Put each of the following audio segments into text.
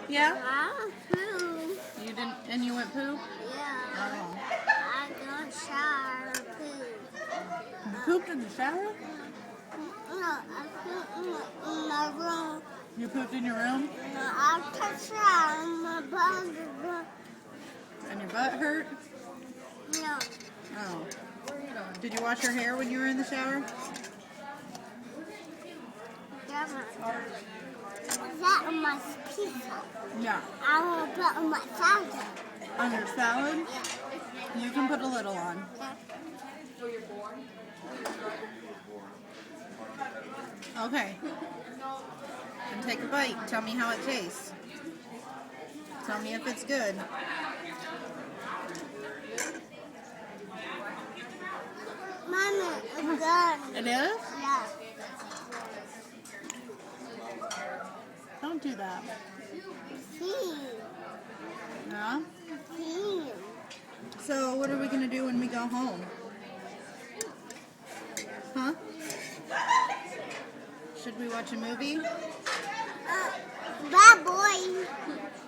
Yeah? I poo. You didn't, and you went poo? Yeah. Oh. I go shower poo. You pooped in the shower? No, I pooped in my room. You pooped in your room? No, I took shower in my butt. And your butt hurt? No. Oh. Did you wash your hair when you were in the shower? Never. That on my pizza. Yeah. I will put on my salad. On your salad? You can put a little on. Okay. And take a bite. Tell me how it tastes. Tell me if it's good. Mama, it's good. It is? Yeah. Don't do that. See. Yeah? See. So what are we going to do when we go home? Huh? Should we watch a movie? Bad boy.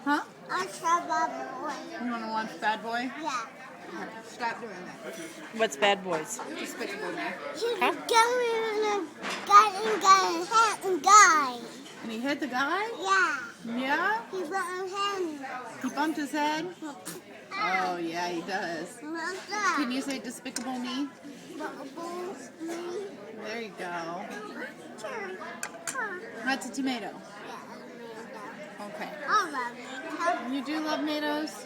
Huh? I saw bad boy. You want to watch Bad Boy? Yeah. Stop doing that. What's Bad Boys? Despicable Me. He's going and guy. And he hit the guy? Yeah. Yeah? He went him. He bumped his head? Oh, yeah, he does. What's that? Can you say Despicable Me? Bubble me. There you go. Sure. That's a tomato. Yeah, Okay. I love it. You do love tomatoes?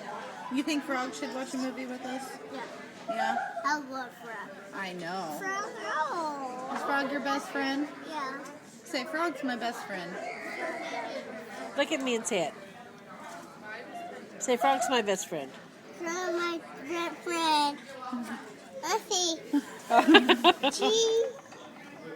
You think Frog should watch a movie with us? Yeah. Yeah? I love Frog. I know. Frog. Is Frog your best friend? Yeah. Say, Frog's my best friend. Look at me and say it. Say, Frog's my best friend. Frog, my friend. Let's see. Cheese.